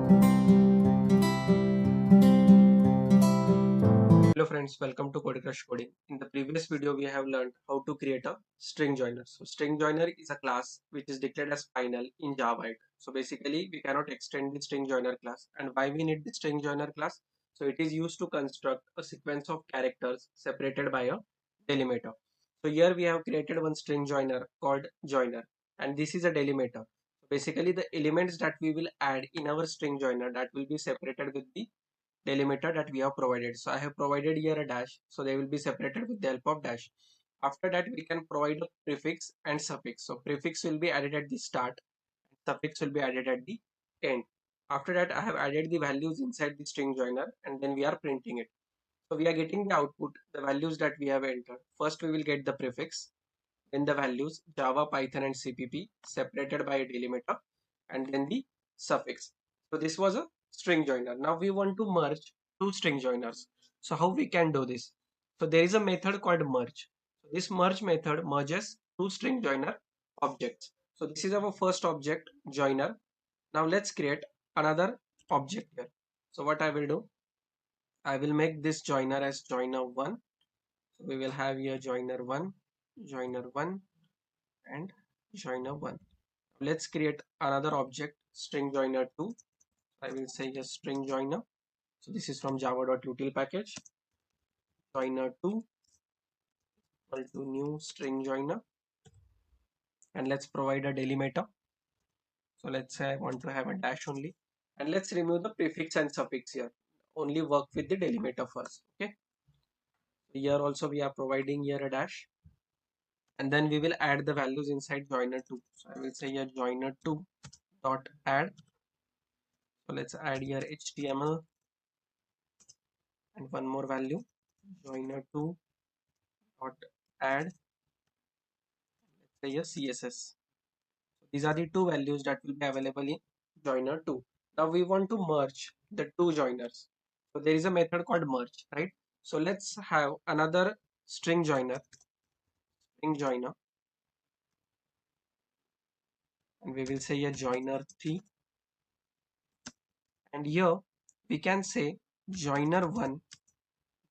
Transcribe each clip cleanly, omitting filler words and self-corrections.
Hello friends, welcome to Code Crush Coding. In the previous video, we have learned how to create a string joiner. So string joiner is a class which is declared as final in Java. So basically, we cannot extend the string joiner class. And why we need the string joiner class? So it is used to construct a sequence of characters separated by a delimiter. So here we have created one string joiner called joiner, and this is a delimiter. So basically, the elements that we will add in our string joiner that will be separated with the delimiter that we have provided. So I have provided here a dash, so they will be separated with the help of dash. After that, we can provide a prefix and suffix. So prefix will be added at the start, suffix will be added at the end. After that, I have added the values inside the string joiner, and then we are printing it. So we are getting the output, the values that we have entered. First we will get the prefix, then the values Java, Python and CPP separated by a delimiter, and then the suffix. So this was a string joiner. Now we want to merge two string joiners. So how we can do this? So there is a method called merge. So this merge method merges two string joiner objects. So this is our first object, joiner. Now let's create another object here. So what I will do, I will make this joiner as joiner1. So we will have here joiner1, joiner1 and joiner1. Let's create another object, string joiner 2. I will say a string joiner. So this is from java.util package. Joiner 2 equal to new string joiner, and let's provide a delimiter. So let's say I want to have a dash only, and let's remove the prefix and suffix here. Only work with the delimiter first. Okay. Here also we are providing here a dash, and then we will add the values inside joiner 2. So I will say here joiner 2 dot add. So let's add here HTML and one more value, joiner2 dot add, let's say here CSS. So these are the two values that will be available in joiner2. Now we want to merge the two joiners. So there is a method called merge, right? So let's have another string joiner, string joiner, and we will say here joiner3, and here we can say joiner1,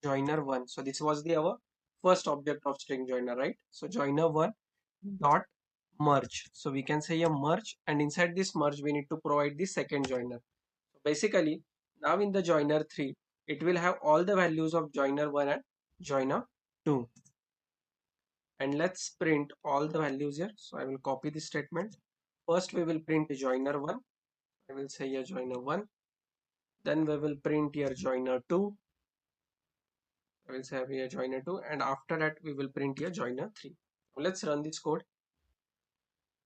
joiner1. So this was the our first object of string joiner, right? So joiner1 dot merge. So we can say a merge, and inside this merge we need to provide the second joiner. So basically now in the joiner 3 it will have all the values of joiner 1 and joiner 2, and let's print all the values here. So I will copy this statement. First we will print joiner 1. I will say here joiner 1. Then we will print here joiner 2. I will say here joiner 2, and after that we will print here joiner 3. Let's run this code.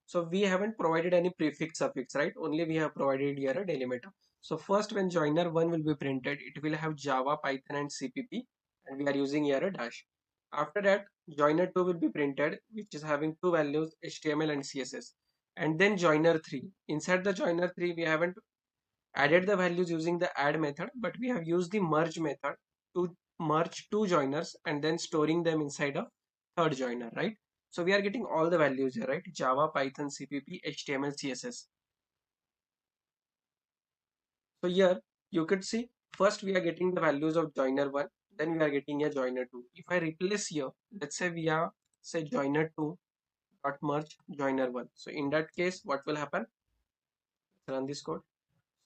So we haven't provided any prefix suffix, right? Only we have provided here a delimiter. So first when joiner 1 will be printed, it will have Java, Python and CPP, and we are using here a dash. After that, joiner 2 will be printed, which is having two values, HTML and CSS. And then joiner 3. Inside the joiner 3, we haven't added the values using the add method, but we have used the merge method to merge two joiners and then storing them inside a third joiner, right? So we are getting all the values here, right? Java, Python, CPP, HTML, CSS. So here you could see first we are getting the values of joiner 1, then we are getting a joiner 2. If I replace here, let's say we are say joiner 2 dot merge joiner 1. So in that case, what will happen? Let's run this code.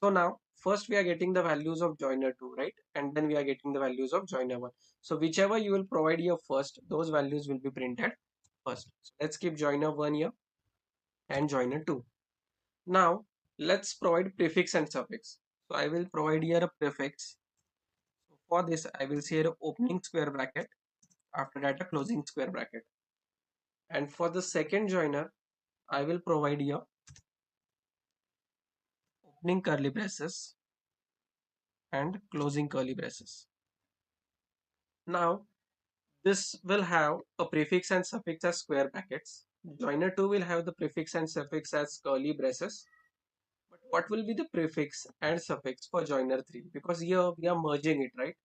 So now first we are getting the values of joiner 2, right? And then we are getting the values of joiner 1. So whichever you will provide here first, those values will be printed first. So let's keep joiner 1 here and joiner 2. Now let's provide prefix and suffix. So I will provide here a prefix. So for this I will say here opening square bracket, after that a closing square bracket. And for the second joiner I will provide here opening curly braces and closing curly braces. Now this will have a prefix and suffix as square brackets. Joiner 2 will have the prefix and suffix as curly braces. But what will be the prefix and suffix for joiner 3? Because here we are merging it, right?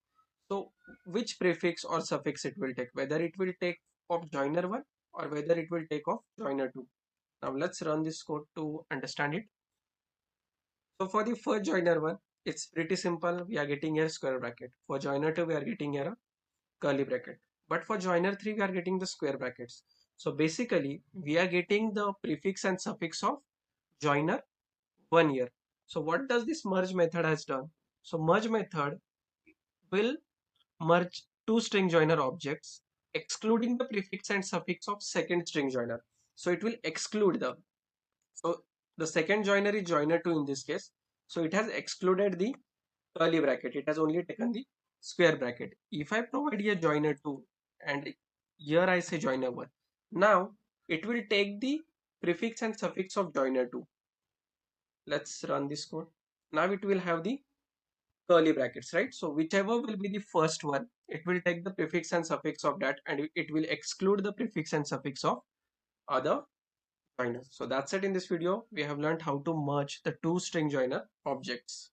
So which prefix or suffix it will take? Whether it will take of joiner 1 or whether it will take of joiner 2. Now let's run this code to understand it. So for the first joiner one, it's pretty simple. We are getting here square bracket. For joiner 2, we are getting here a curly bracket. But for joiner 3, we are getting the square brackets. So basically, we are getting the prefix and suffix of joiner 1 here. So what does this merge method has done? So merge method will merge two string joiner objects, excluding the prefix and suffix of second string joiner. So it will exclude them. So the second joiner is joiner 2 in this case. So it has excluded the curly bracket. It has only taken the square bracket. If I provide here joiner 2 and here I say joiner 1, now it will take the prefix and suffix of joiner 2. Let's run this code. Now it will have the curly brackets, right? So whichever will be the first one, it will take the prefix and suffix of that and it will exclude the prefix and suffix of other joiners. So that's it in this video. We have learned how to merge the two string joiner objects.